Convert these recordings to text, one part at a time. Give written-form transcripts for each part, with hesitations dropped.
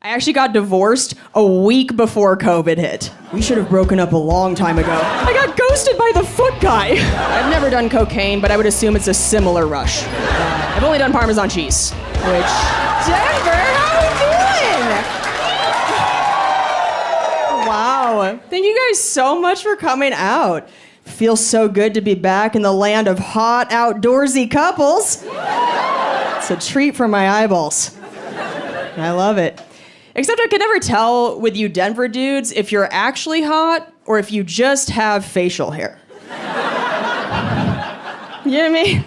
I actually got divorced a week before COVID hit. We should have broken up a long time ago. I got ghosted by the foot guy. I've never done cocaine, but I would assume it's a similar rush. I've only done Parmesan cheese, which... Denver, how are you doing? Wow. Thank you guys so much for coming out. Feels so good to be back in the land of hot, outdoorsy couples. It's a treat for my eyeballs. I love it. Except I could never tell with you Denver dudes if you're actually hot or if you just have facial hair. You know what I mean?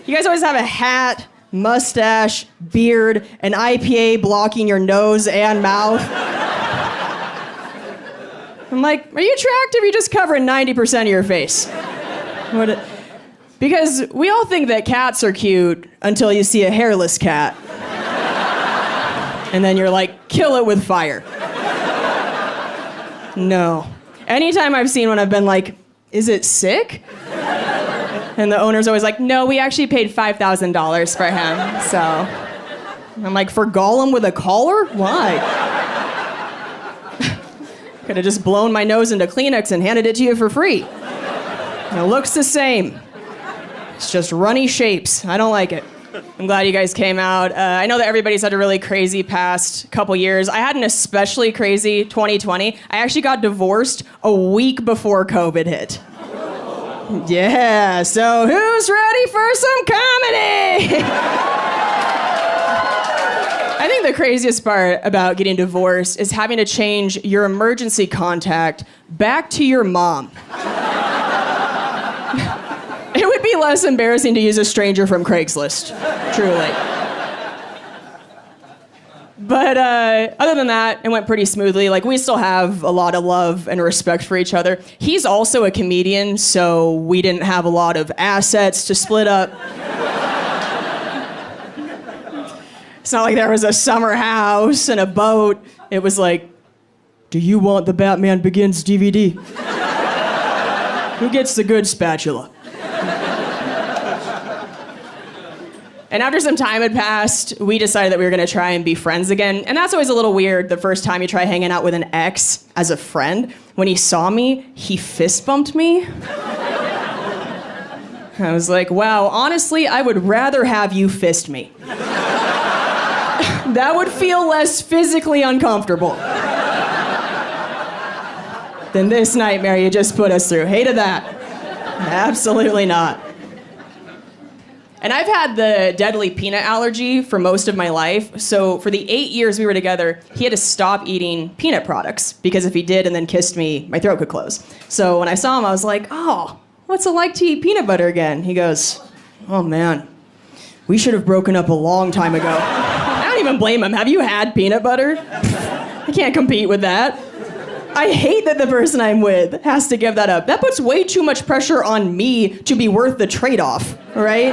You guys always have a hat, mustache, beard, an IPA blocking your nose and mouth. I'm like, are you attractive or you just covering 90% of your face? Because we all think that cats are cute until you see a hairless cat. And then you're like, kill it with fire. No. Anytime I've seen one, I've been like, is it sick? And the owner's always like, no, we actually paid $5,000 for him. So I'm like, for Gollum with a collar? Why? Could have just blown my nose into Kleenex and handed it to you for free. And it looks the same. It's just runny shapes. I don't like it. I'm glad you guys came out. I know that everybody's had a really crazy past couple years. I had an especially crazy 2020. I actually got divorced a week before COVID hit. Yeah, so who's ready for some comedy? I think the craziest part about getting divorced is having to change your emergency contact back to your mom. It would be less embarrassing to use a stranger from Craigslist, truly. But other than that, it went pretty smoothly. Like, we still have a lot of love and respect for each other. He's also a comedian, so we didn't have a lot of assets to split up. It's not like there was a summer house and a boat. It was like, do you want the Batman Begins DVD? Who gets the good spatula? And after some time had passed, we decided that we were going to try and be friends again. And that's always a little weird the first time you try hanging out with an ex as a friend. When he saw me, he fist bumped me. I was like, wow, honestly, I would rather have you fist me. That would feel less physically uncomfortable than this nightmare you just put us through. Hated that. Absolutely not. And I've had the deadly peanut allergy for most of my life, so for the 8 years we were together, he had to stop eating peanut products, because if he did and then kissed me, my throat could close. So when I saw him, I was like, oh, what's it like to eat peanut butter again? He goes, oh man, we should have broken up a long time ago. I don't even blame him. Have you had peanut butter? I can't compete with that. I hate that the person I'm with has to give that up. That puts way too much pressure on me to be worth the trade-off, right?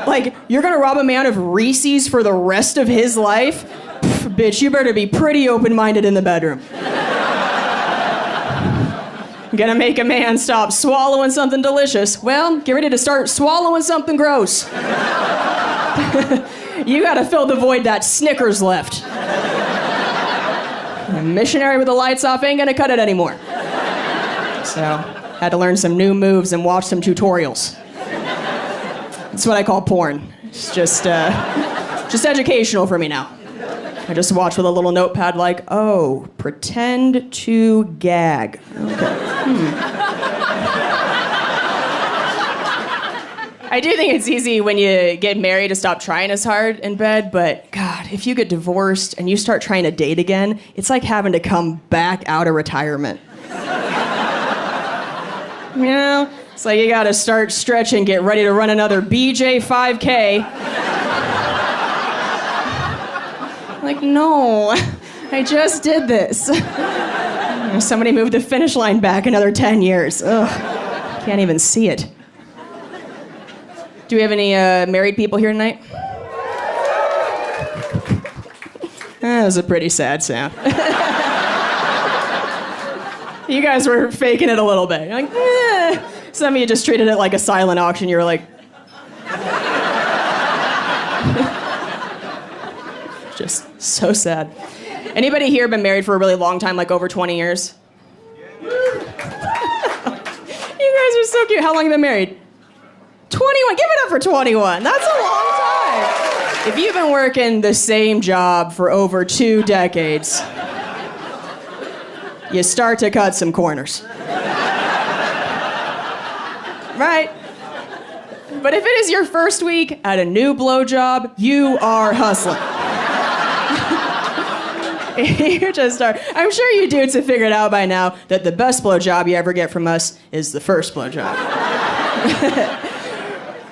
Like, you're gonna rob a man of Reese's for the rest of his life? Pff, bitch, you better be pretty open-minded in the bedroom. Gonna make a man stop swallowing something delicious. Well, get ready to start swallowing something gross. You gotta fill the void that Snickers left. A missionary with the lights off ain't gonna cut it anymore. So, had to learn some new moves and watch some tutorials. That's what I call porn. It's just educational for me now. I just watch with a little notepad like, oh, pretend to gag. Okay. I do think it's easy when you get married to stop trying as hard in bed, but God, if you get divorced and you start trying to date again, it's like having to come back out of retirement. You know? It's like you gotta start stretching, get ready to run another BJ 5K. Like, no, I just did this. Somebody moved the finish line back another 10 years. Ugh, can't even see it. Do we have any married people here tonight? That was a pretty sad sound. You guys were faking it a little bit. You're like, eh. Some of you just treated it like a silent auction. You were like... Just so sad. Anybody here been married for a really long time, like over 20 years? You guys are so cute. How long have you been married? 21. Give it up for 21. That's a long time. If you've been working the same job for over 2 decades, you start to cut some corners. Right? But if it is your first week at a new blowjob, you are hustling. You just start. I'm sure you dudes have figured out by now that the best blowjob you ever get from us is the first blowjob.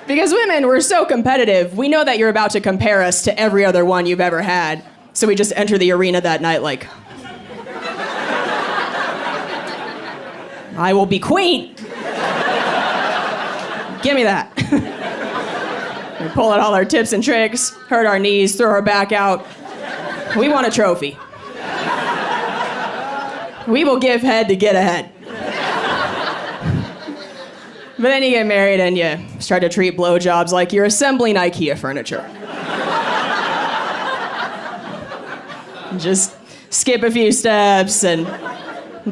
Because women, we're so competitive, we know that you're about to compare us to every other one you've ever had. So we just enter the arena that night like, I will be queen. Give me that. We pull out all our tips and tricks, hurt our knees, throw our back out. We want a trophy. We will give head to get ahead. But then you get married and you start to treat blowjobs like you're assembling IKEA furniture. Just skip a few steps, and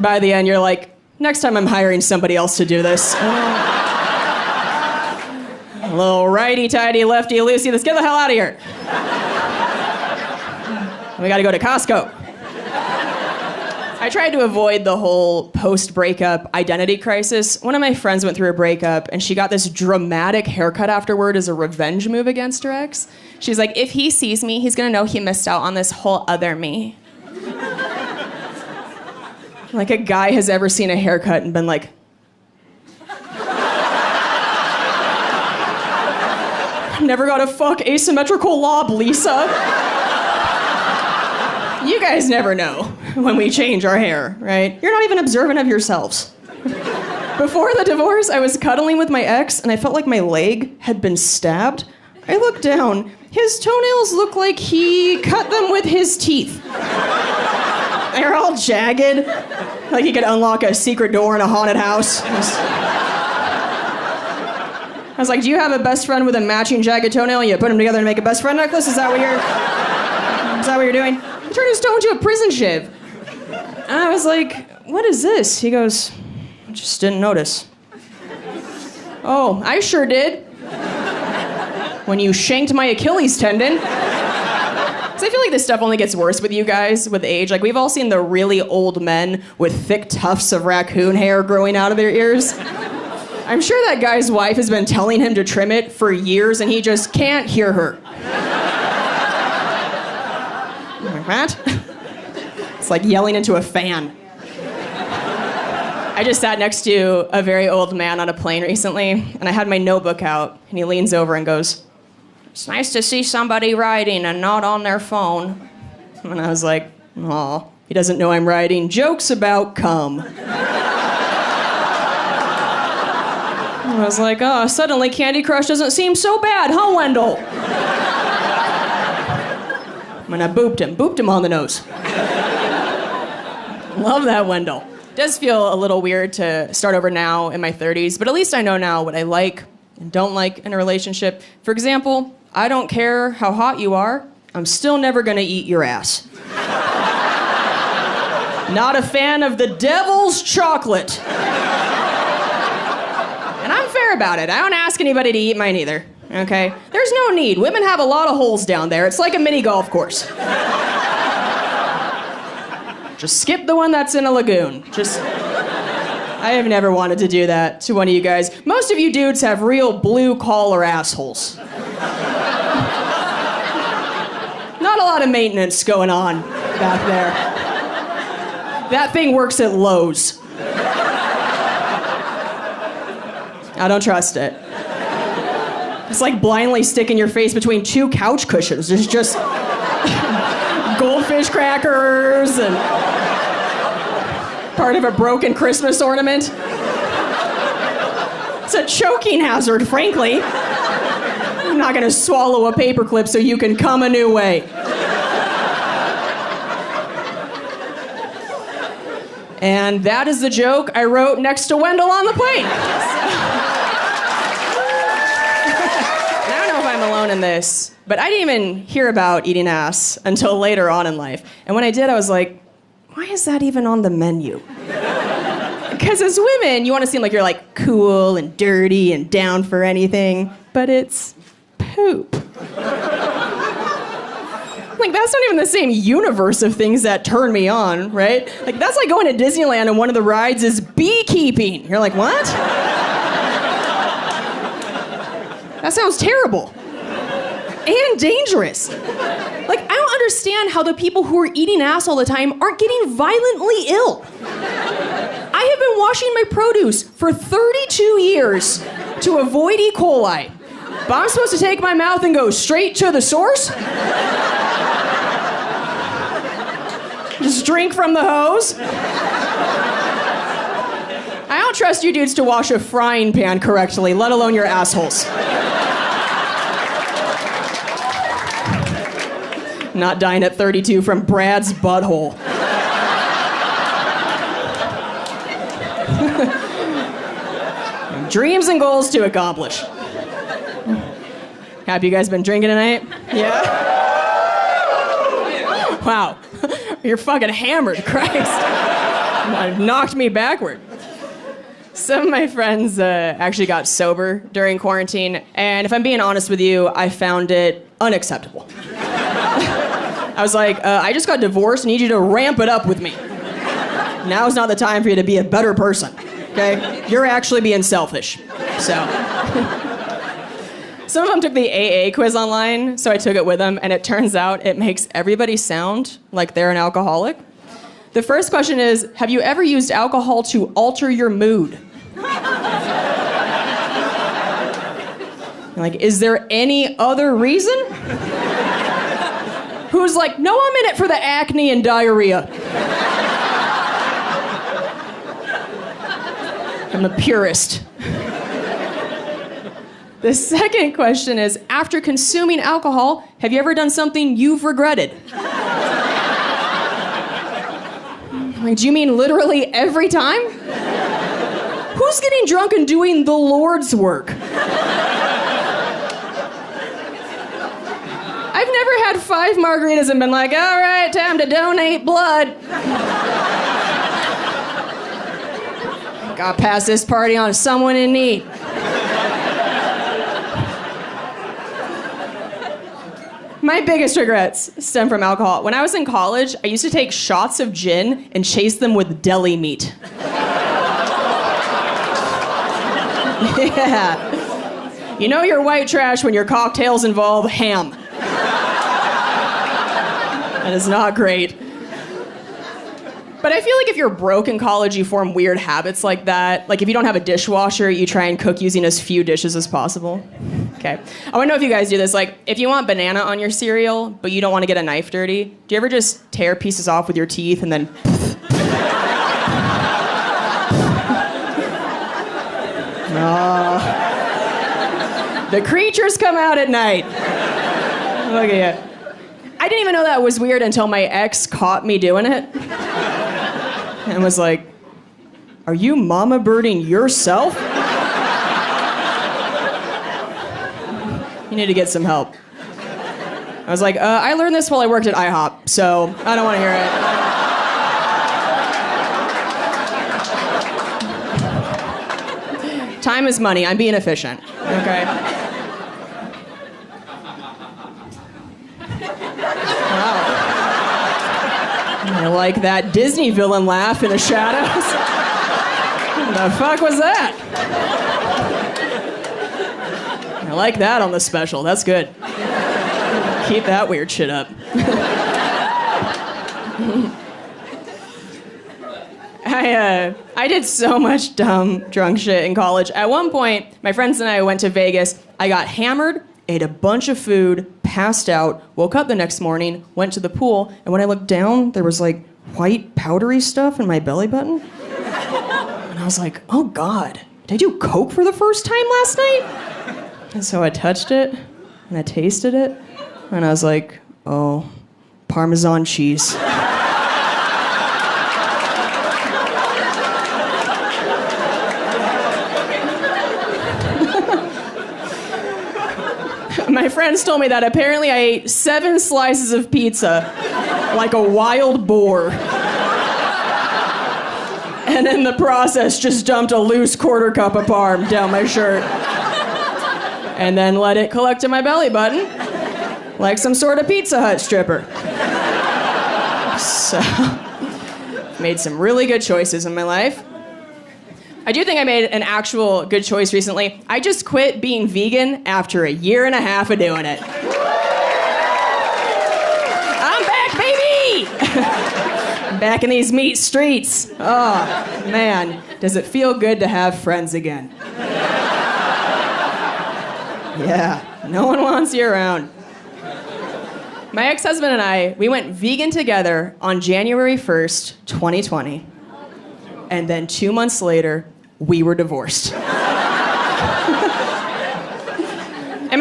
by the end you're like, next time I'm hiring somebody else to do this. A little righty-tighty, lefty-loosey, let's get the hell out of here. We gotta go to Costco. I tried to avoid the whole post-breakup identity crisis. One of my friends went through a breakup, and she got this dramatic haircut afterward as a revenge move against her ex. She's like, if he sees me, he's gonna know he missed out on this whole other me. Like a guy has ever seen a haircut and been like, never got a fuck asymmetrical lob, Lisa. You guys never know when we change our hair, right? You're not even observant of yourselves. Before the divorce, I was cuddling with my ex, and I felt like my leg had been stabbed. I looked down. His toenails look like he cut them with his teeth. They're all jagged, like he could unlock a secret door in a haunted house. I was like, do you have a best friend with a matching jagged toenail? You put them together and make a best friend necklace? Is that what you're doing? He turned his toe into a prison shiv. And I was like, what is this? He goes, I just didn't notice. Oh, I sure did. When you shanked my Achilles tendon. Because I feel like this stuff only gets worse with you guys with age. Like, we've all seen the really old men with thick tufts of raccoon hair growing out of their ears. I'm sure that guy's wife has been telling him to trim it for years, and he just can't hear her. What? It's like yelling into a fan. I just sat next to a very old man on a plane recently, and I had my notebook out, and he leans over and goes, it's nice to see somebody writing and not on their phone. And I was like, aw, he doesn't know I'm writing jokes about cum. I was like, oh, suddenly Candy Crush doesn't seem so bad, huh, Wendell? And I booped him on the nose. Love that, Wendell. It does feel a little weird to start over now in my 30s, but at least I know now what I like and don't like in a relationship. For example, I don't care how hot you are, I'm still never gonna eat your ass. Not a fan of the devil's chocolate. And I'm fair about it. I don't ask anybody to eat mine either, okay? There's no need. Women have a lot of holes down there. It's like a mini golf course. Just skip the one that's in a lagoon. I have never wanted to do that to one of you guys. Most of you dudes have real blue-collar assholes. Not a lot of maintenance going on back there. That thing works at Lowe's. I don't trust it. It's like blindly sticking your face between 2 couch cushions. There's just goldfish crackers and part of a broken Christmas ornament. It's a choking hazard, frankly. I'm not gonna swallow a paperclip so you can come a new way. And that is the joke I wrote next to Wendell on the plane. I don't know if I'm alone in this, But I didn't even hear about eating ass until later on in life. And when I did, I was like, why is that even on the menu? Because as women, you want to seem like you're like cool and dirty and down for anything, but it's poop. Like, that's not even the same universe of things that turn me on, right? Like, that's like going to Disneyland and one of the rides is beekeeping. You're like, what? That sounds terrible. And dangerous. Like, I don't understand how the people who are eating ass all the time aren't getting violently ill. I have been washing my produce for 32 years to avoid E. coli. But I'm supposed to take my mouth and go straight to the source? Just drink from the hose? I don't trust you dudes to wash a frying pan correctly, let alone your assholes. Not dying at 32 from Brad's butthole. Dreams and goals to accomplish. Have you guys been drinking tonight? Yeah? Wow. You're fucking hammered, Christ. Knocked me backward. Some of my friends actually got sober during quarantine, and if I'm being honest with you, I found it unacceptable. I was like, I just got divorced, I need you to ramp it up with me. Now's not the time for you to be a better person, okay? You're actually being selfish, so. Some of them took the AA quiz online, so I took it with them, and it turns out it makes everybody sound like they're an alcoholic. The first question is, have you ever used alcohol to alter your mood? Like, is there any other reason? Who's like, no, I'm in it for the acne and diarrhea. I'm a purist. The second question is, after consuming alcohol, have you ever done something you've regretted? Like, do you mean literally every time? Who's getting drunk and doing the Lord's work? I've never had 5 margaritas and been like, all right, time to donate blood. Gotta pass this party on to someone in need. My biggest regrets stem from alcohol. When I was in college, I used to take shots of gin and chase them with deli meat. Yeah. You know you're white trash when your cocktails involve ham. That is not great. But I feel like if you're broke in college, you form weird habits like that. Like if you don't have a dishwasher, you try and cook using as few dishes as possible. Okay. I want to know if you guys do this. Like, if you want banana on your cereal, but you don't want to get a knife dirty, do you ever just tear pieces off with your teeth and then... Oh. The creatures come out at night. Look at you. I didn't even know that was weird until my ex caught me doing it. And was like, are you mama birding yourself? You need to get some help. I was like, I learned this while I worked at IHOP, so I don't want to hear it. Time is money. I'm being efficient, okay? Wow. I like that Disney villain laugh in the shadows. What the fuck was that? I like that on the special. That's good. Keep that weird shit up. I did so much dumb drunk shit in college. At one point, my friends and I went to Vegas. I got hammered, ate a bunch of food, passed out, woke up the next morning, went to the pool, and when I looked down, there was like white powdery stuff in my belly button. And I was like, oh God, did I do coke for the first time last night? And so I touched it, and I tasted it, and I was like, oh, Parmesan cheese. my friends told me that apparently I ate 7 slices of pizza like a wild boar. And in the process, just dumped a loose quarter cup of parm down my shirt. And then let it collect in my belly button like some sort of Pizza Hut stripper. So, made some really good choices in my life. I do think I made an actual good choice recently. I just quit being vegan after a year and a half of doing it. I'm back, baby! I'm back in these meat streets. Oh, man, does it feel good to have friends again? Yeah, no one wants you around. My ex-husband and I, we went vegan together on January 1st, 2020. And then 2 months later, we were divorced. Am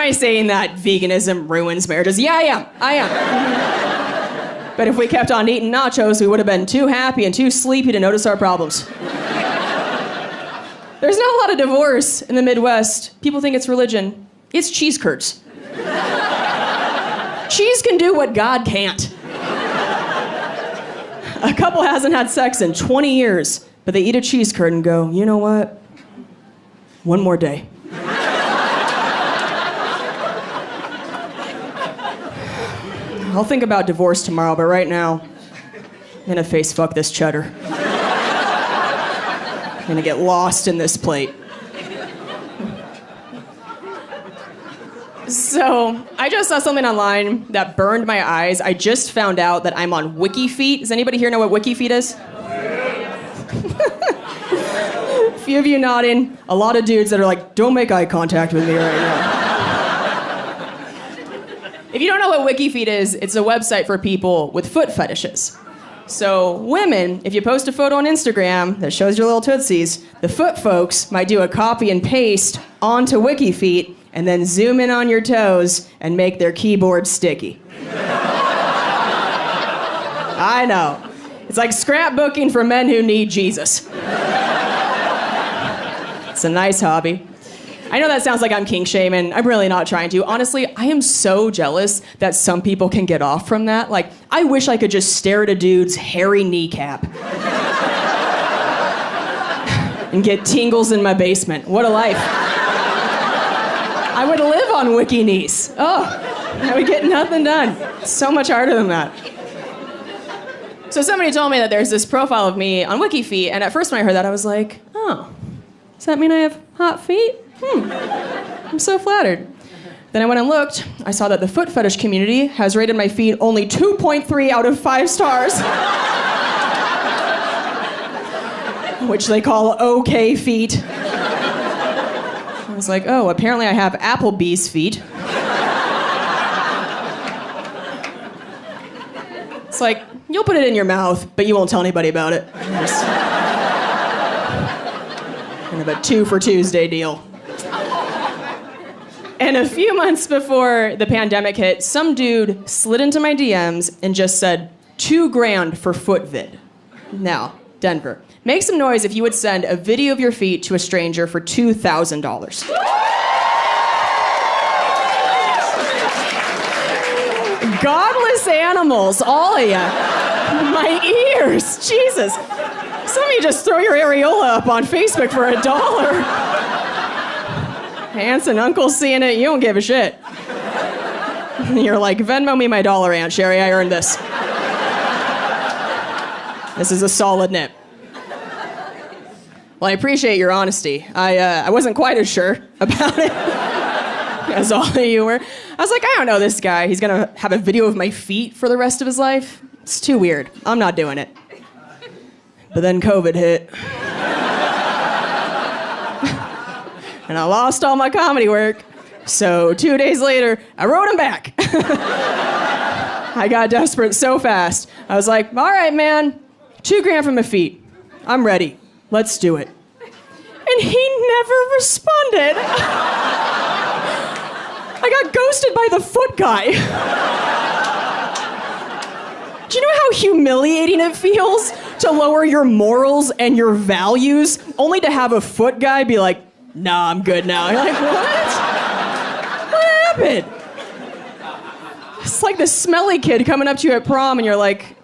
I saying that veganism ruins marriages? Yeah, I am. But if we kept on eating nachos, we would have been too happy and too sleepy to notice our problems. There's not a lot of divorce in the Midwest. People think it's religion. It's cheese curds. Cheese can do what God can't. A couple hasn't had sex in 20 years, but they eat a cheese curd and go, you know what? One more day. I'll think about divorce tomorrow, but right now, I'm gonna face fuck this cheddar. I'm gonna get lost in this plate. So, I just saw something online that burned my eyes. I just found out that I'm on WikiFeet. Does anybody here know what WikiFeet is? A few of you nodding. A lot of dudes that are like, don't make eye contact with me right now. If you don't know what WikiFeet is, it's a website for people with foot fetishes. So women, if you post a photo on Instagram that shows your little tootsies, the foot folks might do a copy and paste onto WikiFeet and then zoom in on your toes and make their keyboard sticky. I know. It's like scrapbooking for men who need Jesus. It's a nice hobby. I know that sounds like I'm kink shaming. I'm really not trying to. Honestly, I am so jealous that some people can get off from that. Like, I wish I could just stare at a dude's hairy kneecap and get tingles in my basement. What a life. I would live on Wiki Knees. Oh, I would get nothing done. So much harder than that. So somebody told me that there's this profile of me on WikiFeet, and at first when I heard that, I was like, oh, does that mean I have hot feet? I'm so flattered. Then I went and looked. I saw that the foot fetish community has rated my feet only 2.3 out of 5 stars. Which they call okay feet. I was like, oh, apparently I have Applebee's feet. It's like, you'll put it in your mouth, but you won't tell anybody about it. Just kind of a 2 for Tuesday deal. And a few months before the pandemic hit, some dude slid into my DMs and just said, $2,000 for foot vid. Now, Denver, make some noise if you would send a video of your feet to a stranger for $2,000. Godless animals, all of ya. My ears, Jesus. Some of you just throw your areola up on Facebook for $1. Aunts and uncles seeing it, you don't give a shit. You're like, Venmo me my dollar, Aunt Sherry, I earned this. This is a solid nip. Well, I appreciate your honesty. I wasn't quite as sure about it as all of you were. I was like, I don't know this guy. He's gonna have a video of my feet for the rest of his life. It's too weird. I'm not doing it. But then COVID hit. And I lost all my comedy work. So 2 days later, I wrote him back. I got desperate so fast. I was like, all right, man, $2,000 for my feet. I'm ready. Let's do it. And he never responded. I got ghosted by the foot guy. Do you know how humiliating it feels to lower your morals and your values only to have a foot guy be like, nah, I'm good now. You're like, what? What happened? It's like the smelly kid coming up to you at prom and you're like,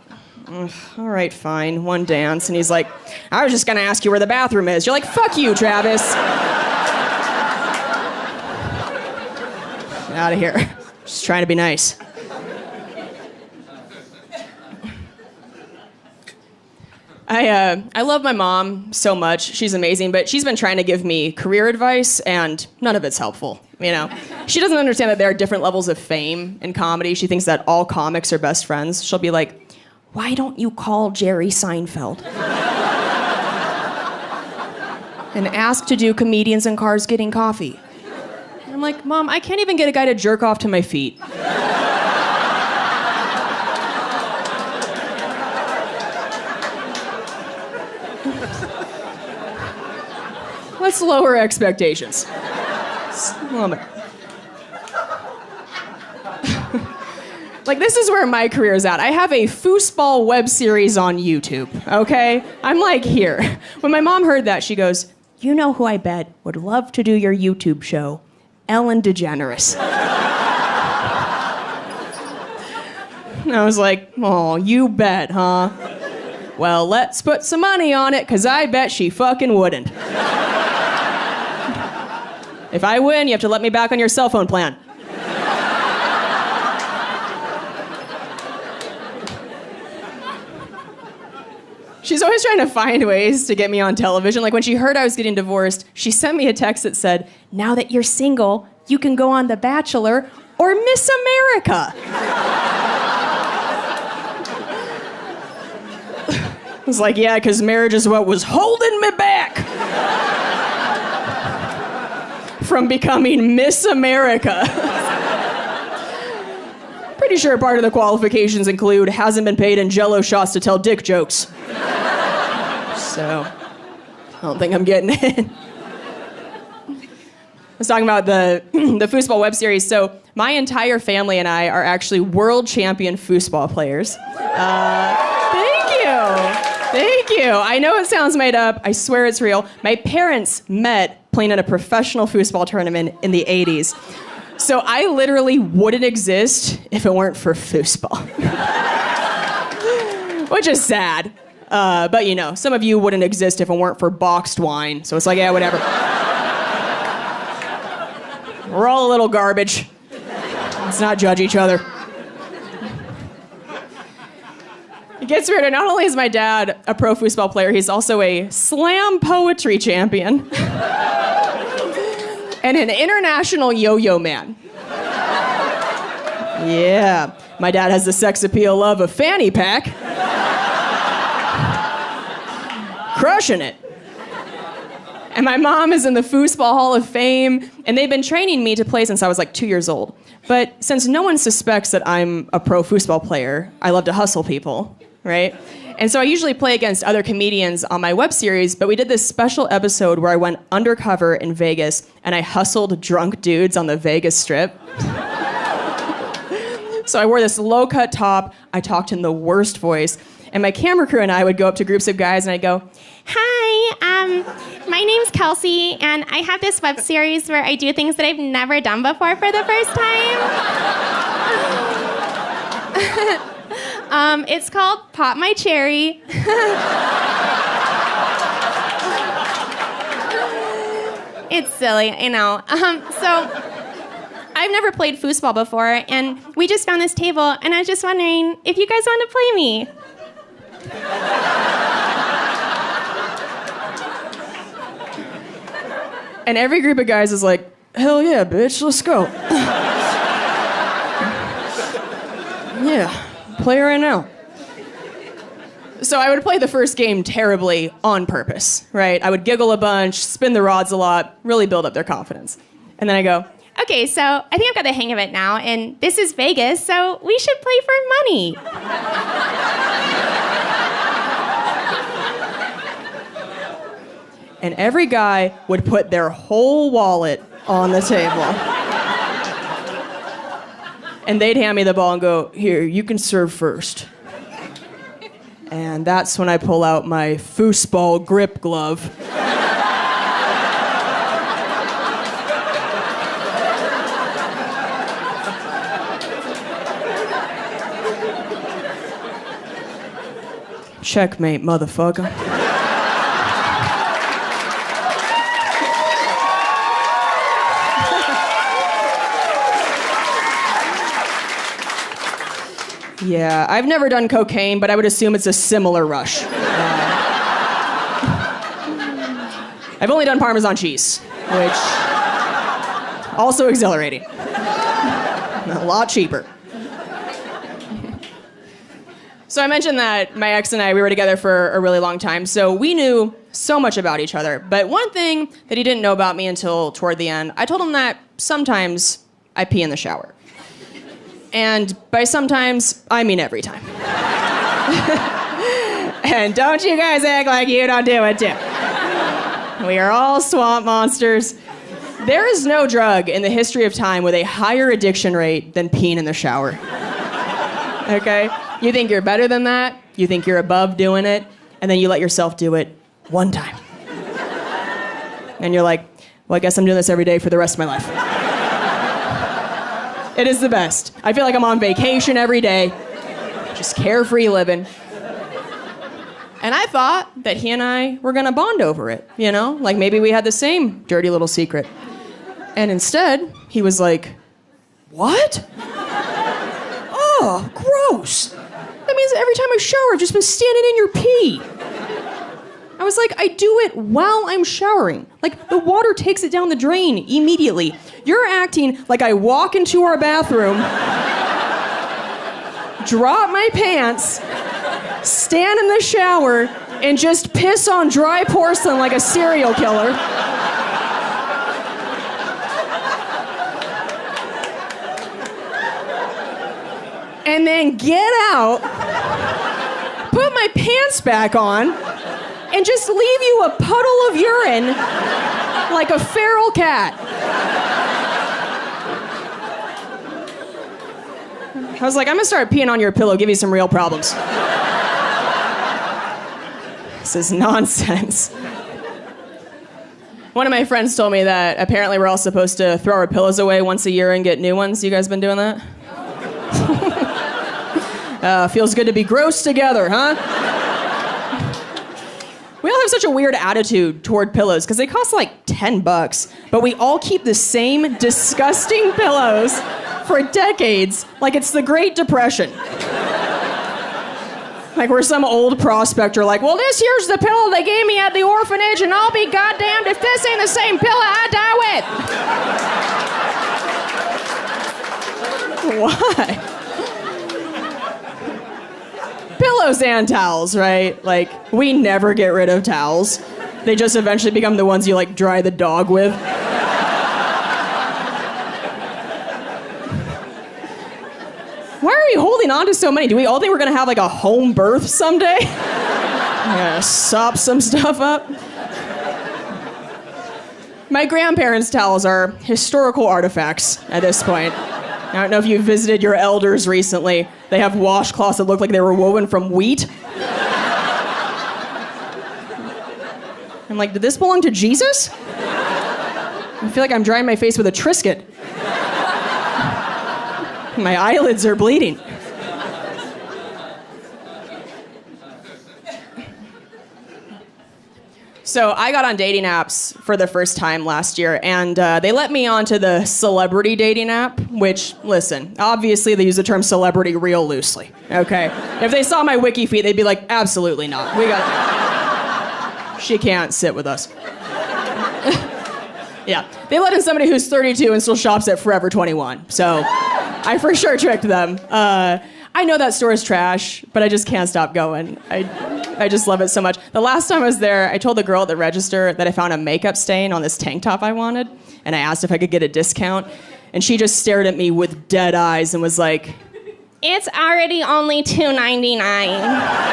all right, fine, one dance. And he's like, I was just gonna ask you where the bathroom is. You're like, fuck you, Travis. Get out of here. Just trying to be nice. I love my mom so much. She's amazing, but she's been trying to give me career advice, and none of it's helpful, you know? She doesn't understand that there are different levels of fame in comedy. She thinks that all comics are best friends. She'll be like, why don't you call Jerry Seinfeld? And ask to do comedians in cars getting coffee. And I'm like, Mom, I can't even get a guy to jerk off to my feet. Let's lower expectations. Like, this is where my career is at. I have a foosball web series on YouTube, okay? I'm like here. When my mom heard that, she goes, you know who I bet would love to do your YouTube show? Ellen DeGeneres. And I was like, oh, you bet, huh? Well, let's put some money on it, because I bet she fucking wouldn't. If I win, you have to let me back on your cell phone plan. She's always trying to find ways to get me on television. Like when she heard I was getting divorced, she sent me a text that said, now that you're single, you can go on The Bachelor or Miss America. I was like, yeah, because marriage is what was holding me back from becoming Miss America. Pretty sure part of the qualifications include hasn't been paid in Jell-O shots to tell dick jokes. So, I don't think I'm getting in. I was talking about the foosball web series. So, my entire family and I are actually world champion foosball players. Thank you. I know it sounds made up. I swear it's real. My parents met playing in a professional foosball tournament in the 80s. So I literally wouldn't exist if it weren't for foosball. Which is sad. But you know, some of you wouldn't exist if it weren't for boxed wine. So it's like, yeah, whatever. We're all a little garbage. Let's not judge each other. It gets weirder. Not only is my dad a pro foosball player, he's also a slam poetry champion. And an international yo-yo man. Yeah. My dad has the sex appeal of a fanny pack. Crushing it. And my mom is in the Foosball Hall of Fame, and they've been training me to play since I was like 2 years old. But since no one suspects that I'm a pro foosball player, I love to hustle people, right? And so I usually play against other comedians on my web series, but we did this special episode where I went undercover in Vegas and I hustled drunk dudes on the Vegas Strip. So I wore this low-cut top, I talked in the worst voice, and my camera crew and I would go up to groups of guys and I'd go, hi, my name's Kelsey, and I have this web series where I do things that I've never done before for the first time. It's called Pop My Cherry. It's silly, I know. So I've never played foosball before, and we just found this table, and I was just wondering if you guys want to play me. And every group of guys is like, hell yeah, bitch, let's go. Yeah, play right now. So I would play the first game terribly on purpose, right? I would giggle a bunch, spin the rods a lot, really build up their confidence. And then I go, okay, so I think I've got the hang of it now, and this is Vegas, so we should play for money. And every guy would put their whole wallet on the table. And they'd hand me the ball and go, here, you can serve first. And that's when I pull out my foosball grip glove. Checkmate, motherfucker. Yeah, I've never done cocaine, but I would assume it's a similar rush. I've only done Parmesan cheese, which also exhilarating. A lot cheaper. So I mentioned that my ex and I, we were together for a really long time, so we knew so much about each other. But one thing that he didn't know about me until toward the end, I told him that sometimes I pee in the shower. And by sometimes, I mean every time. And don't you guys act like you don't do it too. We are all swamp monsters. There is no drug in the history of time with a higher addiction rate than peeing in the shower. Okay? You think you're better than that, you think you're above doing it, and then you let yourself do it one time. And you're like, well, I guess I'm doing this every day for the rest of my life. It is the best. I feel like I'm on vacation every day, just carefree living. And I thought that he and I were gonna bond over it, you know? Like maybe we had the same dirty little secret. And instead, he was like, what? Oh, gross. That means every time I shower, I've just been standing in your pee. I was like, I do it while I'm showering. Like, the water takes it down the drain immediately. You're acting like I walk into our bathroom, drop my pants, stand in the shower, and just piss on dry porcelain like a serial killer. And then get out, put my pants back on, and just leave you a puddle of urine like a feral cat. I was like, I'm gonna start peeing on your pillow, give you some real problems. This is nonsense. One of my friends told me that apparently we're all supposed to throw our pillows away once a year and get new ones. You guys been doing that? Feels good to be gross together, huh? We all have such a weird attitude toward pillows because they cost like $10, but we all keep the same disgusting pillows for decades, like it's the Great Depression. Like we're some old prospector like, well, this here's the pillow they gave me at the orphanage, and I'll be goddamned if this ain't the same pillow I die with. Why? Pillows and towels, right? Like, we never get rid of towels. They just eventually become the ones you, like, dry the dog with. Why are you holding on to so many? Do we all think we're gonna have, like, a home birth someday? I'm gonna sop some stuff up. My grandparents' towels are historical artifacts at this point. I don't know if you've visited your elders recently. They have washcloths that look like they were woven from wheat. I'm like, did this belong to Jesus? I feel like I'm drying my face with a Triscuit. My eyelids are bleeding. So I got on dating apps for the first time last year, and they let me onto the celebrity dating app, which, listen, obviously they use the term celebrity real loosely, okay? If they saw my wiki feed, they'd be like, absolutely not. She can't sit with us. Yeah, they let in somebody who's 32 and still shops at Forever 21, so I for sure tricked them. I know that store is trash, but I just can't stop going. I just love it so much. The last time I was there, I told the girl at the register that I found a makeup stain on this tank top I wanted, and I asked if I could get a discount, and she just stared at me with dead eyes and was like, "It's already only $2.99.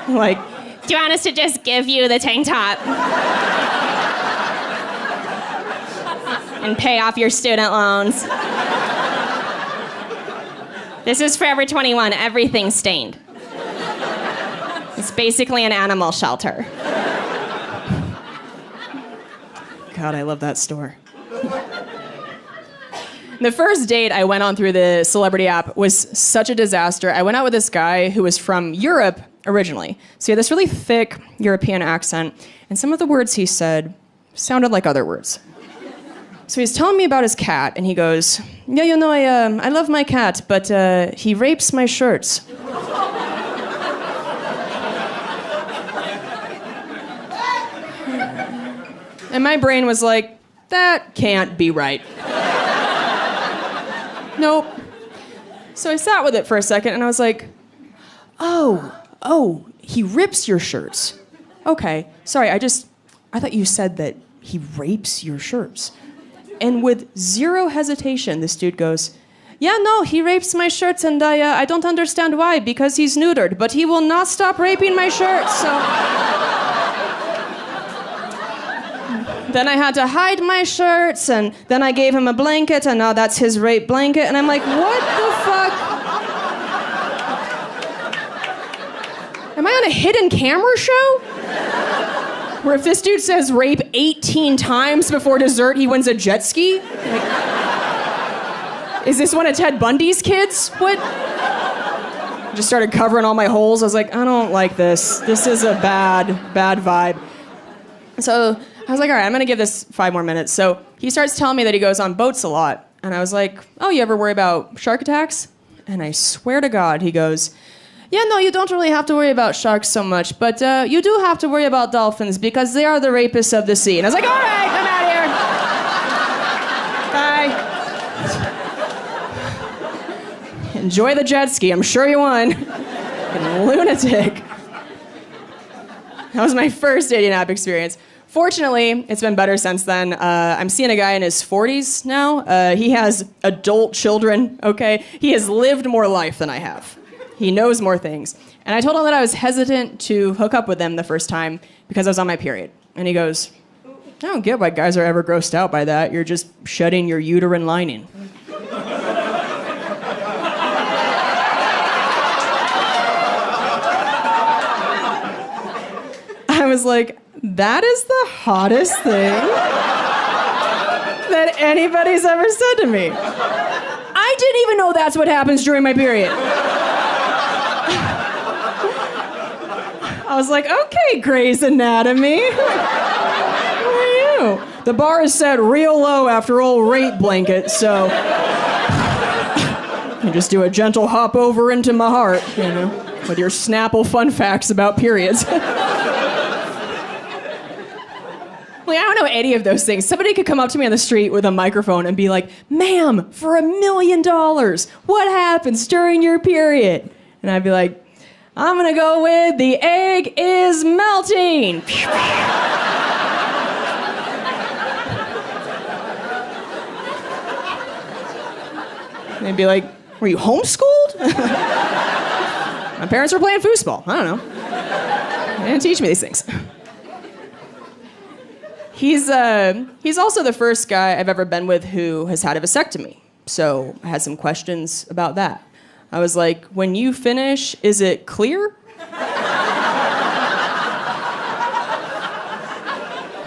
Like, do you want us to just give you the tank top? And pay off your student loans? This is Forever 21, everything's stained. It's basically an animal shelter. God, I love that store. The first date I went on through the celebrity app was such a disaster. I went out with this guy who was from Europe originally. So he had this really thick European accent, and some of the words he said sounded like other words. So he's telling me about his cat, and he goes, yeah, you know, I love my cat, but he rapes my shirts. And my brain was like, that can't be right. Nope. So I sat with it for a second, and I was like, oh, he rips your shirts. Okay, sorry, I thought you said that he rapes your shirts. And with zero hesitation, this dude goes, yeah, no, he rapes my shirts, and I don't understand why, because he's neutered, but he will not stop raping my shirts, so... Then I had to hide my shirts, and then I gave him a blanket, and now that's his rape blanket, and I'm like, what the fuck? Am I on a hidden camera show? Where if this dude says rape 18 times before dessert, he wins a jet ski? Like, is this one of Ted Bundy's kids? What? I just started covering all my holes. I was like, I don't like this. This is a bad vibe. So I was like, all right, I'm gonna give this 5 more minutes. So he starts telling me that he goes on boats a lot. And I was like, oh, you ever worry about shark attacks? And I swear to God, he goes, yeah, no, you don't really have to worry about sharks so much, but you do have to worry about dolphins because they are the rapists of the sea. And I was like, all right, I'm out of here. Bye. Enjoy the jet ski. I'm sure you won. Fucking lunatic. That was my first dating app experience. Fortunately, it's been better since then. I'm seeing a guy in his 40s now. He has adult children, okay? He has lived more life than I have. He knows more things. And I told him that I was hesitant to hook up with him the first time because I was on my period. And he goes, I don't get why guys are ever grossed out by that. You're just shedding your uterine lining. I was like, that is the hottest thing that anybody's ever said to me. I didn't even know that's what happens during my period. I was like, okay, Grey's Anatomy. Who are you? The bar is set real low after old rape blanket, so you just do a gentle hop over into my heart, you know, with your Snapple fun facts about periods. Like, I don't know any of those things. Somebody could come up to me on the street with a microphone and be like, ma'am, for $1 million, what happens during your period? And I'd be like, I'm gonna go with the egg is melting. And they'd be like, were you homeschooled? My parents were playing foosball. I don't know. They didn't teach me these things. He's also the first guy I've ever been with who has had a vasectomy. So I had some questions about that. I was like, when you finish, is it clear?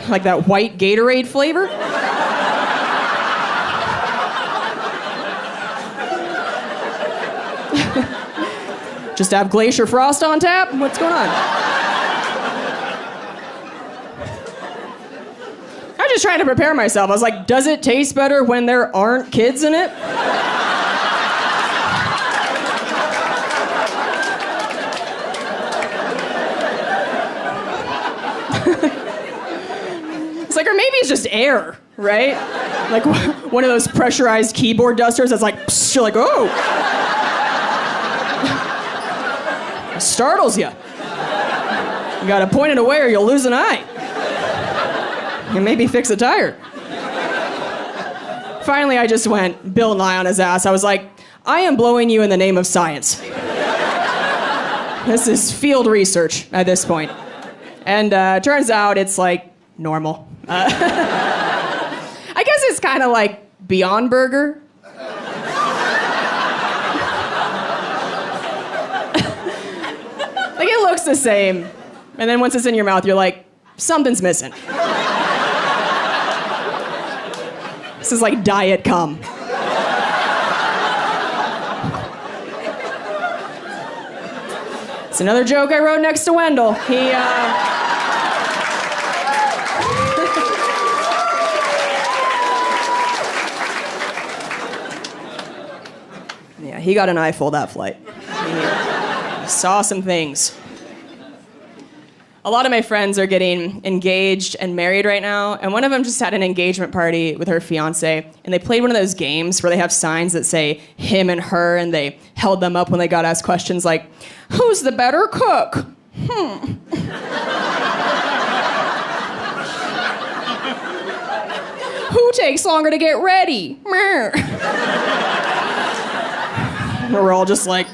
Like that white Gatorade flavor? Just have Glacier Frost on tap? What's going on? I was just trying to prepare myself. I was like, does it taste better when there aren't kids in it? It's like, or maybe it's just air, right? Like one of those pressurized keyboard dusters that's like, psst, you're like, oh. It startles you. You gotta point it away or you'll lose an eye. And maybe fix a tire. Finally, I just went Bill Nye on his ass. I was like, I am blowing you in the name of science. This is field research at this point. And turns out it's like normal. I guess it's kind of like Beyond Burger. Like it looks the same. And then once it's in your mouth, you're like, something's missing. This is like diet cum. It's another joke I wrote next to Wendell. He got an eyeful that flight. He saw some things. A lot of my friends are getting engaged and married right now, and one of them just had an engagement party with her fiance, and they played one of those games where they have signs that say him and her, and they held them up when they got asked questions like, who's the better cook? Who takes longer to get ready? We're all just like,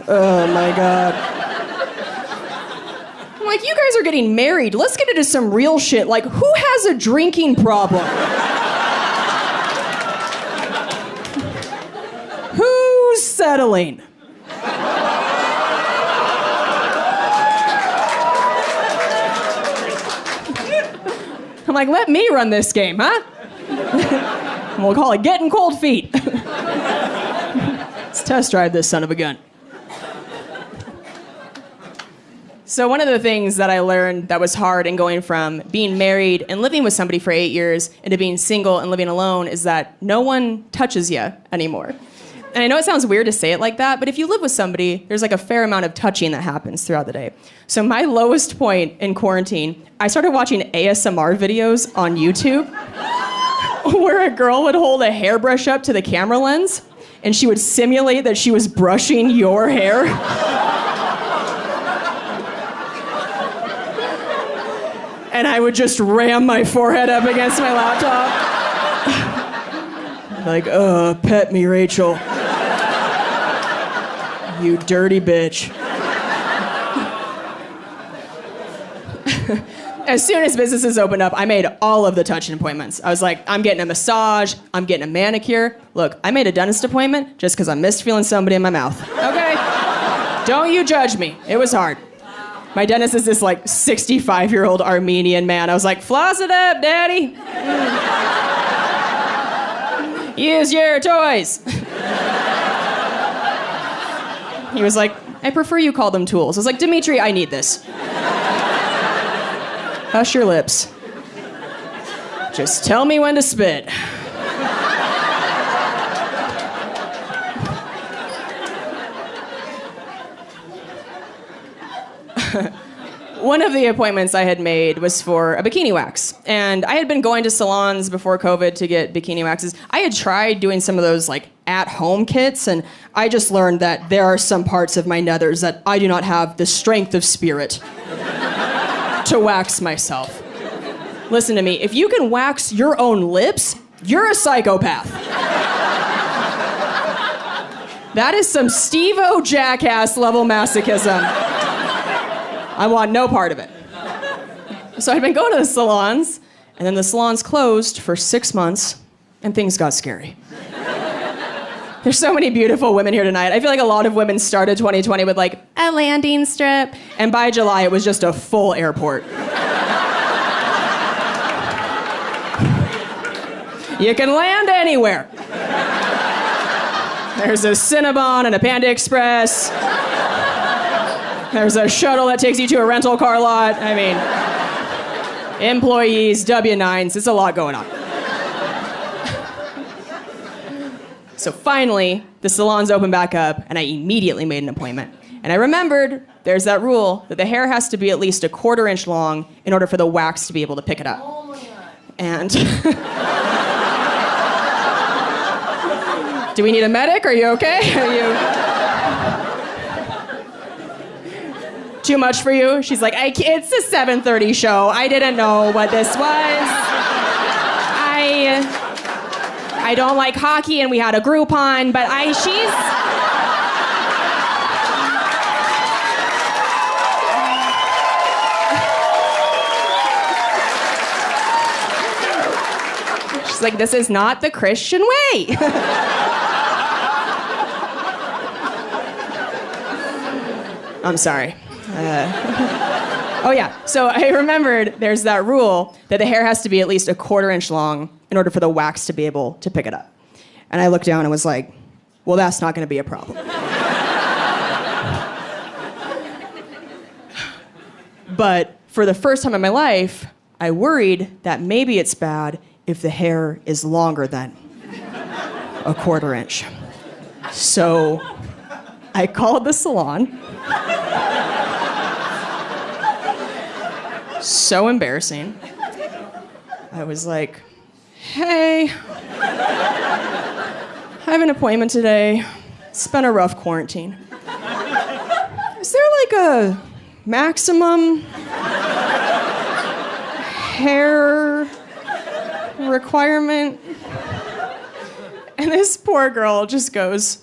oh my God. I'm like, you guys are getting married. Let's get into some real shit. Like, who has a drinking problem? Who's settling? I'm like, let me run this game, huh? We'll call it getting cold feet. Let's test drive this son of a gun. So one of the things that I learned that was hard in going from being married and living with somebody for 8 years into being single and living alone is that no one touches you anymore. And I know it sounds weird to say it like that, but if you live with somebody, there's like a fair amount of touching that happens throughout the day. So my lowest point in quarantine, I started watching ASMR videos on YouTube where a girl would hold a hairbrush up to the camera lens and she would simulate that she was brushing your hair. And I would just ram my forehead up against my laptop. Like, pet me, Rachel. You dirty bitch. As soon as businesses opened up, I made all of the touching appointments. I was like, I'm getting a massage, I'm getting a manicure. Look, I made a dentist appointment just because I missed feeling somebody in my mouth. Okay? Don't you judge me. It was hard. My dentist is this like 65-year-old Armenian man. I was like, floss it up, daddy. Use your toys. He was like, I prefer you call them tools. I was like, Dimitri, I need this. Hush your lips. Just tell me when to spit. One of the appointments I had made was for a bikini wax. And I had been going to salons before COVID to get bikini waxes. I had tried doing some of those like at-home kits, and I just learned that there are some parts of my nethers that I do not have the strength of spirit to wax myself. Listen to me, if you can wax your own lips, you're a psychopath. That is some Steve-O jackass level masochism. I want no part of it. So I'd been going to the salons, and then the salons closed for 6 months, and things got scary. There's so many beautiful women here tonight. I feel like a lot of women started 2020 with like a landing strip, and by July it was just a full airport. You can land anywhere. There's a Cinnabon and a Panda Express. There's a shuttle that takes you to a rental car lot. I mean, employees, W-9s, it's a lot going on. So finally, the salons opened back up, and I immediately made an appointment. And I remembered there's that rule that the hair has to be at least a 1/4 inch long in order for the wax to be able to pick it up. Oh my God. And do we need a medic? Are you okay? Are you too much for you? She's like, it's a 7:30 show. I didn't know what this was. I don't like hockey, and we had a Groupon, but she's like, this is not the Christian way. I'm sorry. Oh yeah, so I remembered there's that rule that the hair has to be at least a 1/4 inch long in order for the wax to be able to pick it up. And I looked down and was like, well, that's not gonna be a problem. But for the first time in my life, I worried that maybe it's bad if the hair is longer than a 1/4 inch. So I called the salon. So embarrassing. I was like, hey, I have an appointment today. It's been a rough quarantine. Is there like a maximum hair requirement? And this poor girl just goes,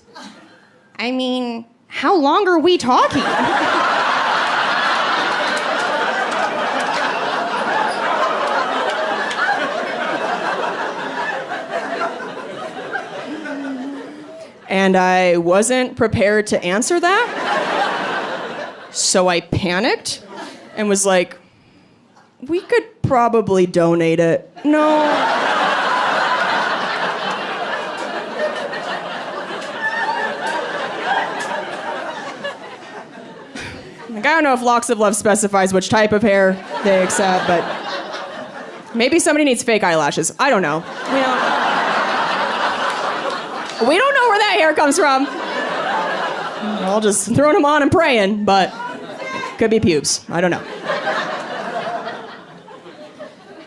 I mean, how long are we talking? And I wasn't prepared to answer that. So I panicked and was like, we could probably donate it. No. Like, I don't know if Locks of Love specifies which type of hair they accept, but maybe somebody needs fake eyelashes. I don't know. We don't know where that hair comes from. I'll just throwing them on and praying, but could be pubes. I don't know.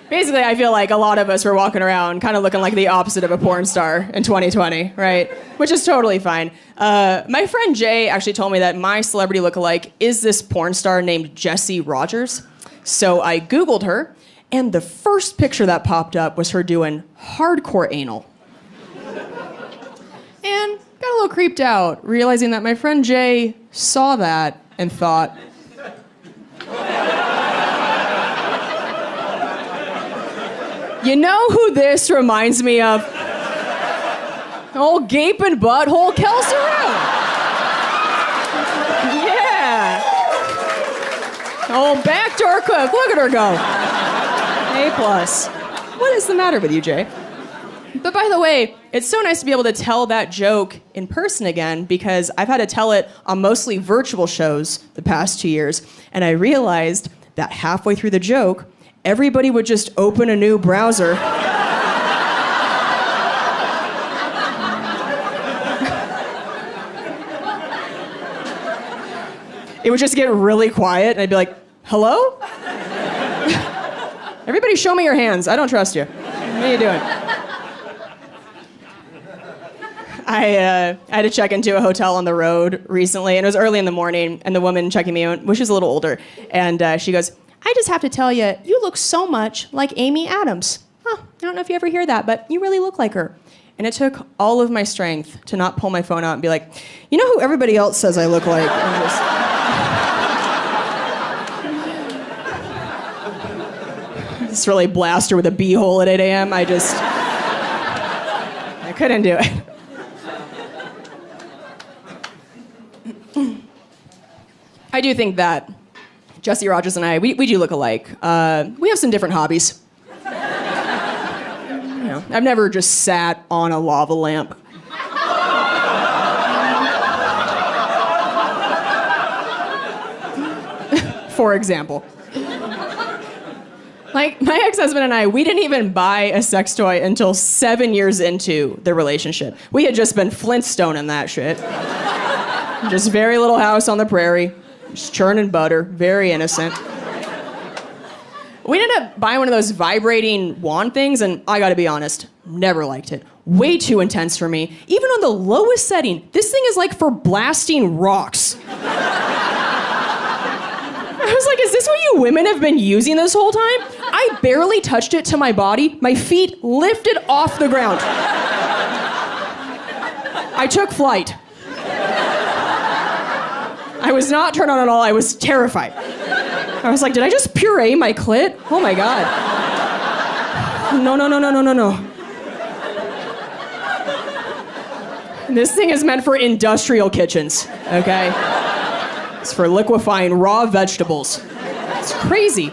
Basically, I feel like a lot of us were walking around kind of looking like the opposite of a porn star in 2020, right? Which is totally fine. My friend Jay actually told me that my celebrity lookalike is this porn star named Jessie Rogers. So I Googled her, and the first picture that popped up was her doing hardcore anal. And got a little creeped out, realizing that my friend Jay saw that and thought, you know who this reminds me of? Old gaping butthole Kelsey Cook. Yeah. Old backdoor cook. Look at her go. A+. What is the matter with you, Jay? But by the way, it's so nice to be able to tell that joke in person again, because I've had to tell it on mostly virtual shows the past 2 years, and I realized that halfway through the joke, everybody would just open a new browser. It would just get really quiet, and I'd be like, hello? Everybody show me your hands. I don't trust you. What are you doing? I had to check into a hotel on the road recently, and it was early in the morning, and the woman checking me in, well, she was a little older, and she goes, I just have to tell you, you look so much like Amy Adams. Huh, I don't know if you ever hear that, but you really look like her. And it took all of my strength to not pull my phone out and be like, you know who everybody else says I look like? And just really blast her with a bee-hole at 8 a.m. I couldn't do it. I do think that Jessie Rogers and I, we do look alike. We have some different hobbies. You know, I've never just sat on a lava lamp. For example. Like, my ex-husband and I, we didn't even buy a sex toy until 7 years into the relationship. We had just been Flintstoning that shit. Just very little house on the prairie. Just churning butter, very innocent. We ended up buying one of those vibrating wand things, and I gotta be honest, never liked it. Way too intense for me. Even on the lowest setting, this thing is like for blasting rocks. I was like, is this what you women have been using this whole time? I barely touched it to my body. My feet lifted off the ground. I took flight. I was not turned on at all. I was terrified. I was like, did I just puree my clit? Oh my God. No. This thing is meant for industrial kitchens, okay? It's for liquefying raw vegetables. It's crazy.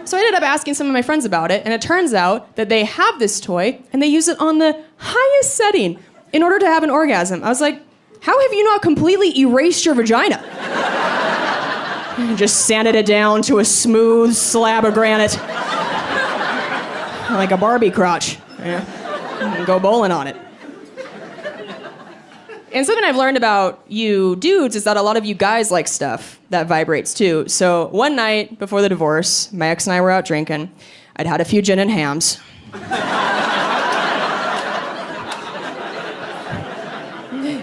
So I ended up asking some of my friends about it, and it turns out that they have this toy, and they use it on the highest setting in order to have an orgasm. I was like, how have you not completely erased your vagina? and just sanded it down to a smooth slab of granite. Like a Barbie crotch. Yeah. And go bowling on it. And something I've learned about you dudes is that a lot of you guys like stuff that vibrates too. So one night before the divorce, my ex and I were out drinking. I'd had a few gin and hams.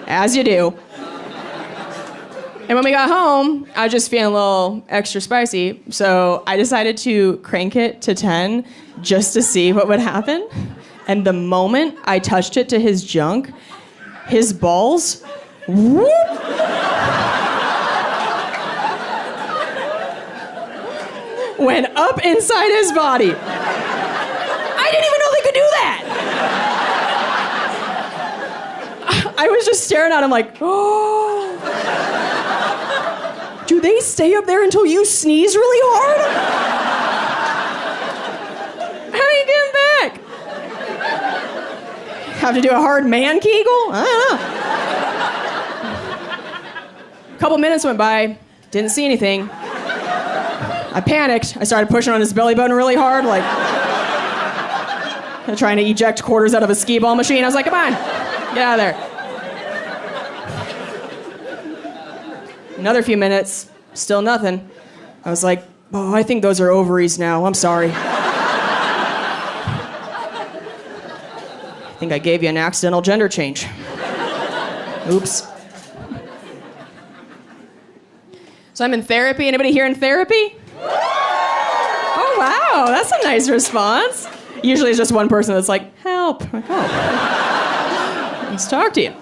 As you do. And when we got home, I was just feeling a little extra spicy, so I decided to crank it to 10 just to see what would happen. And the moment I touched it to his junk, his balls, whoop, went up inside his body. I didn't even know they could do that. I was just staring at him like, oh. Do they stay up there until you sneeze really hard? How do you get back? Have to do a hard man kegel? I don't know. A couple minutes went by, didn't see anything. I panicked. I started pushing on his belly button really hard, like trying to eject quarters out of a skee ball machine. I was like, come on, get out of there. Another few minutes, still nothing. I was like, oh, I think those are ovaries now. I'm sorry. I think I gave you an accidental gender change. Oops. So I'm in therapy. Anybody here in therapy? Oh, wow, that's a nice response. Usually it's just one person that's like, help. Oh. Let's talk to you.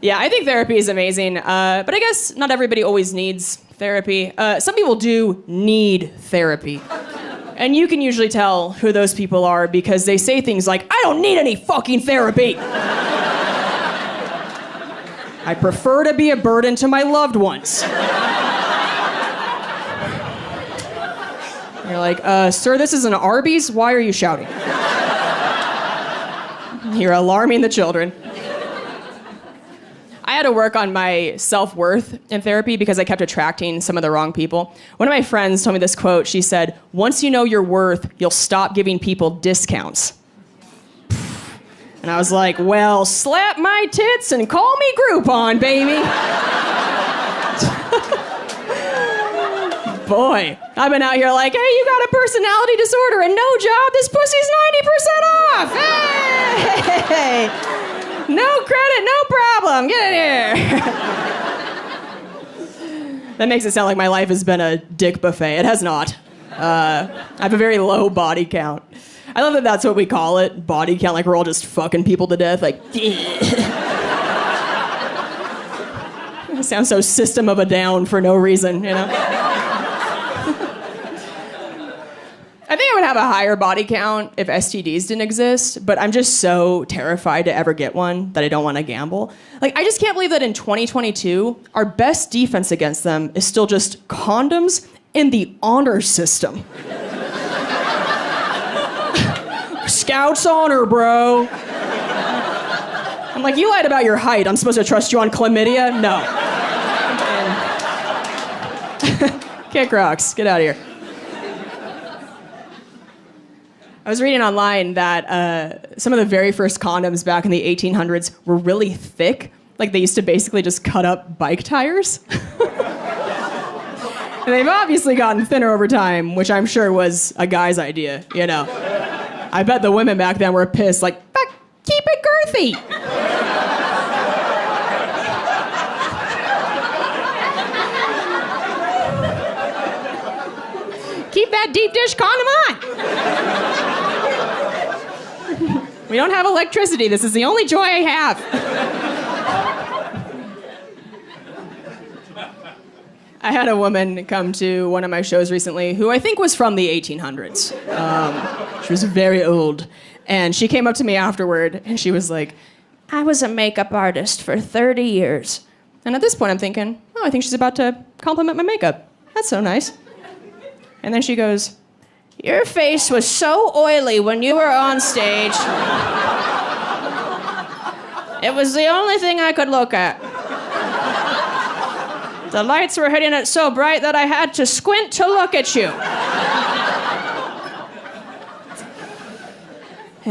Yeah, I think therapy is amazing, but I guess not everybody always needs therapy. Some people do need therapy. And you can usually tell who those people are because they say things like, I don't need any fucking therapy. I prefer to be a burden to my loved ones. You're like, sir, this is an Arby's? Why are you shouting? You're alarming the children. I had to work on my self-worth in therapy because I kept attracting some of the wrong people. One of my friends told me this quote. She said, once you know your worth, you'll stop giving people discounts. And I was like, well, slap my tits and call me Groupon, baby. Boy, I've been out here like, hey, you got a personality disorder and no job, this pussy's 90% off. Hey! No credit, no problem. Get in here. That makes it sound like my life has been a dick buffet. It has not. I have a very low body count. I love that that's what we call it, body count, like we're all just fucking people to death, like, it sounds so System of a Down for no reason, you know? I think I would have a higher body count if STDs didn't exist, but I'm just so terrified to ever get one that I don't want to gamble. Like, I just can't believe that in 2022, our best defense against them is still just condoms and the honor system. Scout's honor, bro. I'm like, you lied about your height. I'm supposed to trust you on chlamydia? No. Kick rocks. Get out of here. I was reading online that some of the very first condoms back in the 1800s were really thick. Like, they used to basically just cut up bike tires. And they've obviously gotten thinner over time, which I'm sure was a guy's idea, you know. I bet the women back then were pissed, like, fuck, keep it girthy. Keep that deep dish condom on. We don't have electricity. This is the only joy I have. I had a woman come to one of my shows recently who I think was from the 1800s. She was very old. And she came up to me afterward and she was like, I was a makeup artist for 30 years. And at this point I'm thinking, oh, I think she's about to compliment my makeup. That's so nice. And then she goes, your face was so oily when you were on stage. It was the only thing I could look at. The lights were hitting it so bright that I had to squint to look at you.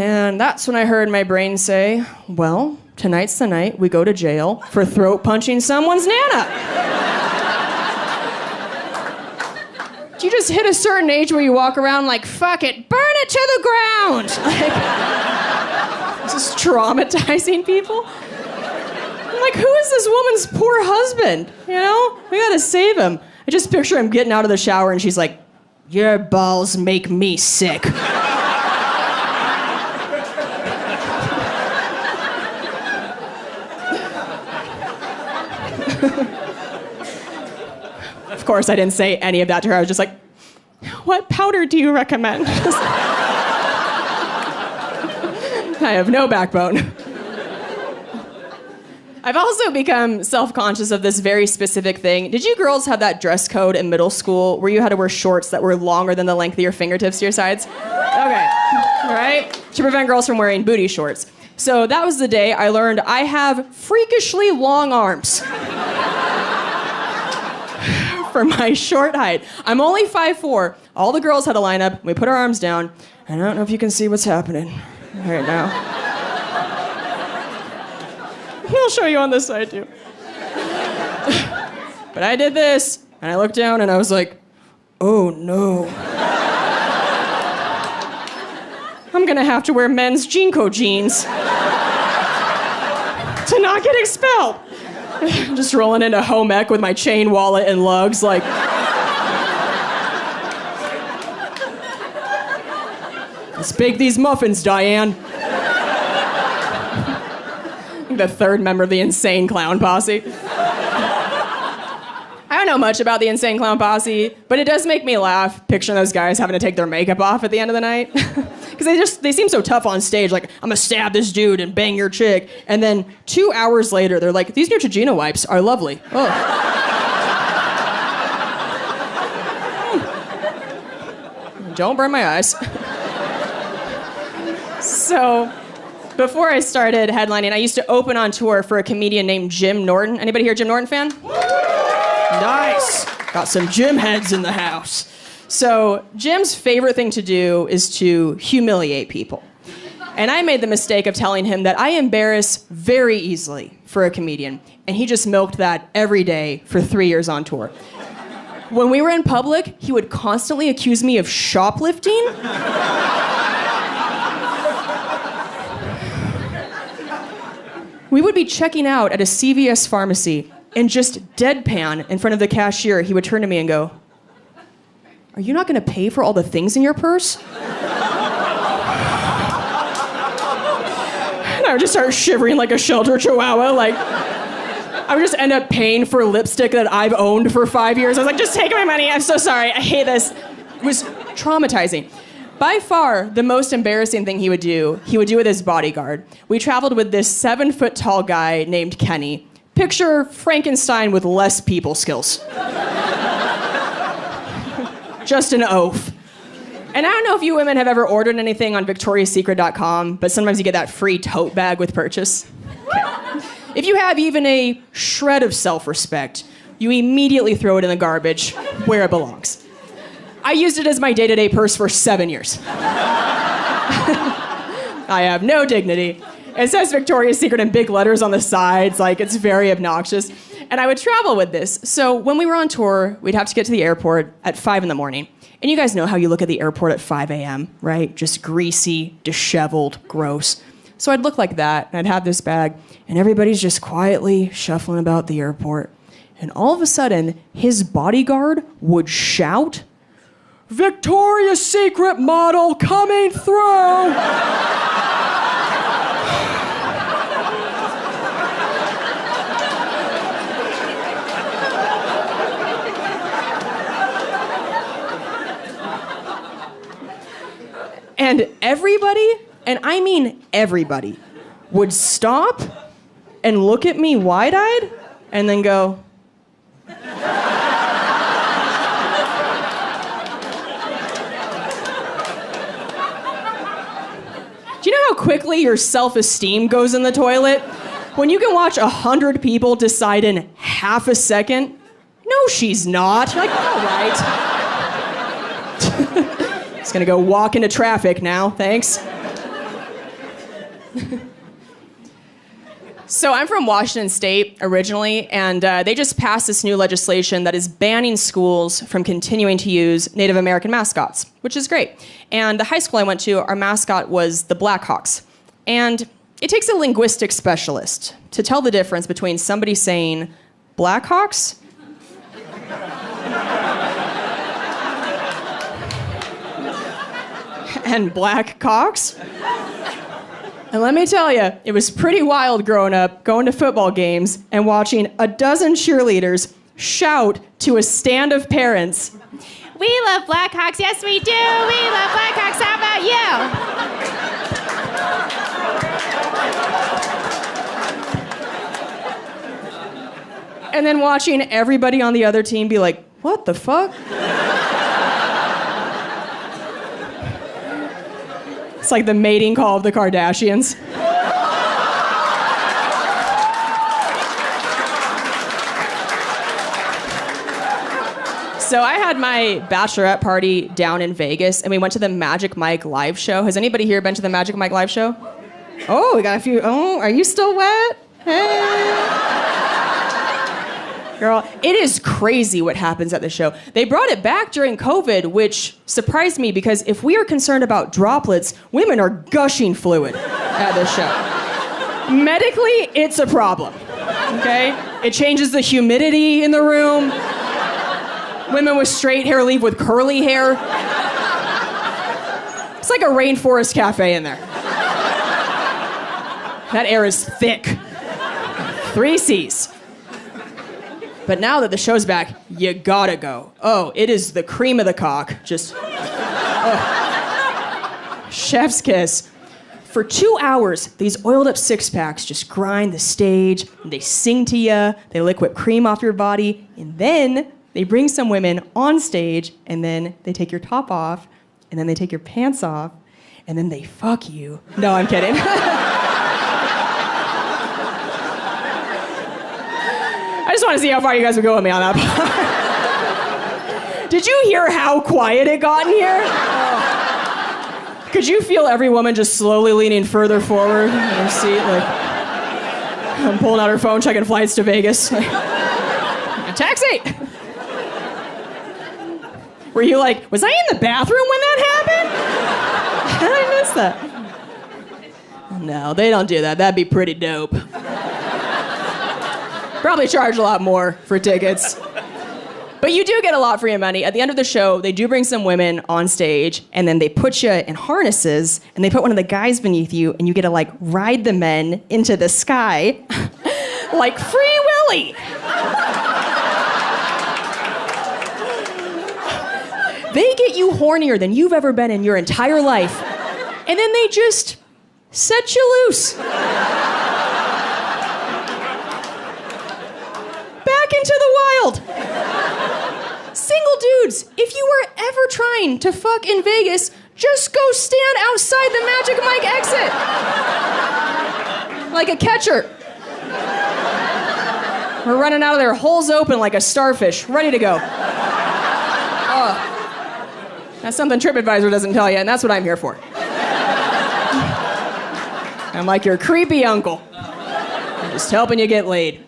And that's when I heard my brain say, well, tonight's the night we go to jail for throat punching someone's nana. You just hit a certain age where you walk around like, fuck it, burn it to the ground. Like, just traumatizing people. I'm like, who is this woman's poor husband? You know, we gotta save him. I just picture him getting out of the shower and she's like, your balls make me sick. Of course, I didn't say any of that to her. I was just like, what powder do you recommend? I have no backbone. I've also become self-conscious of this very specific thing. Did you girls have that dress code in middle school where you had to wear shorts that were longer than the length of your fingertips to your sides? Okay, all right? To prevent girls from wearing booty shorts. So that was the day I learned I have freakishly long arms. For my short height. I'm only 5'4". All the girls had to line up. We put our arms down. And I don't know if you can see what's happening right now. I'll show you on this side too. But I did this, and I looked down, and I was like, oh no. I'm gonna have to wear men's Jinko jeans to not get expelled. Just rolling into home ec with my chain wallet and lugs, like. Let's bake these muffins, Diane. The third member of the Insane Clown Posse. I don't know much about the Insane Clown Posse, but it does make me laugh picturing those guys having to take their makeup off at the end of the night. Because they seem so tough on stage, like, I'm gonna stab this dude and bang your chick. And then 2 hours later, they're like, these Neutrogena wipes are lovely. Oh. Don't burn my eyes. So, before I started headlining, I used to open on tour for a comedian named Jim Norton. Anybody here a Jim Norton fan? Nice. Got some Jim heads in the house. So Jim's favorite thing to do is to humiliate people. And I made the mistake of telling him that I embarrass very easily for a comedian. And he just milked that every day for 3 years on tour. When we were in public, he would constantly accuse me of shoplifting. We would be checking out at a CVS pharmacy, and just deadpan in front of the cashier, he would turn to me and go, are you not gonna pay for all the things in your purse? And I would just start shivering like a shelter chihuahua, like, I would just end up paying for lipstick that I've owned for 5 years. I was like, just take my money, I'm so sorry, I hate this. It was traumatizing. By far, the most embarrassing thing he would do with his bodyguard. We traveled with this 7-foot-tall guy named Kenny. Picture Frankenstein with less people skills. Just an oaf. And I don't know if you women have ever ordered anything on victoriassecret.com, but sometimes you get that free tote bag with purchase. Okay. If you have even a shred of self-respect, you immediately throw it in the garbage where it belongs. I used it as my day-to-day purse for 7 years. I have no dignity. It says Victoria's Secret in big letters on the sides, like it's very obnoxious. And I would travel with this. So when we were on tour, we'd have to get to the airport at 5 a.m. And you guys know how you look at the airport at 5 a.m., right? Just greasy, disheveled, gross. So I'd look like that, and I'd have this bag, and everybody's just quietly shuffling about the airport. And all of a sudden, his bodyguard would shout, Victoria's Secret model coming through! And everybody, and I mean everybody, would stop and look at me wide-eyed and then go, do you know how quickly your self-esteem goes in the toilet? When you can watch 100 people decide in half a second No, she's not. You're like, all right. Just gonna go walk into traffic now, thanks. So I'm from Washington State originally, and they just passed this new legislation that is banning schools from continuing to use Native American mascots, which is great. And the high school I went to, our mascot was the Blackhawks. And it takes a linguistic specialist to tell the difference between somebody saying Blackhawks and black cocks. And let me tell you, it was pretty wild growing up, going to football games and watching a dozen cheerleaders shout to a stand of parents, "We love Blackhawks, yes we do, we love Blackhawks, how about you?" And then watching everybody on the other team be like, "What the fuck?" It's like the mating call of the Kardashians. So I had my bachelorette party down in Vegas, and we went to the Magic Mike live show. Has anybody here been to the Magic Mike live show? Oh, we got a few. Oh, are you still wet? Hey. Girl, it is crazy what happens at the show. They brought it back during COVID, which surprised me because if we are concerned about droplets, women are gushing fluid at this show. Medically, it's a problem, okay? It changes the humidity in the room. Women with straight hair leave with curly hair. It's like a rainforest cafe in there. That air is thick. 3 C's. But now that the show's back, you gotta go. Oh, it is the cream of the cock. Just, oh. Chef's kiss. For 2 hours, these oiled up six packs just grind the stage, and they sing to you, they lick whipped cream off your body, and then they bring some women on stage, and then they take your top off, and then they take your pants off, and then they fuck you. No, I'm kidding. I just want to see how far you guys would go with me on that part. Did you hear how quiet it got in here? Oh. Could you feel every woman just slowly leaning further forward in her seat? Like, I'm pulling out her phone, checking flights to Vegas. Like, a taxi! Were you like, was I in the bathroom when that happened? How did I miss that? No, they don't do that. That'd be pretty dope. Probably charge a lot more for tickets. But you do get a lot for your money. At the end of the show, they do bring some women on stage, and then they put you in harnesses, and they put one of the guys beneath you, and you get to, like, ride the men into the sky like Free Willy. They get you hornier than you've ever been in your entire life, and then they just set you loose. Into the wild. Single dudes, if you were ever trying to fuck in Vegas, just go stand outside the Magic Mike exit. Like a catcher. We're running out of there, holes open like a starfish, ready to go. Oh. That's something TripAdvisor doesn't tell you, and that's what I'm here for. I'm like your creepy uncle. I'm just helping you get laid.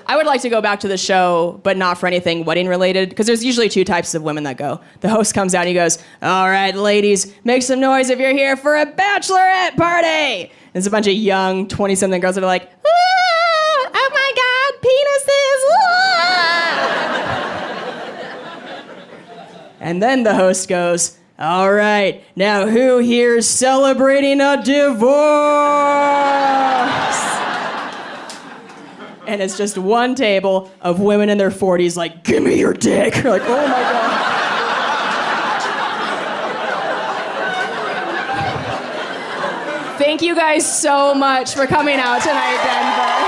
I would like to go back to the show, but not for anything wedding related, because there's usually 2 types of women that go. The host comes out and he goes, "All right, ladies, make some noise if you're here for a bachelorette party." There's a bunch of young 20-something girls that are like, "Ah, oh my God, penises, ah." And then the host goes, "All right, now who here's celebrating a divorce?" And it's just one table of women in their 40s like, "Give me your dick." You're like, oh my God. Thank you guys so much for coming out tonight, Denver.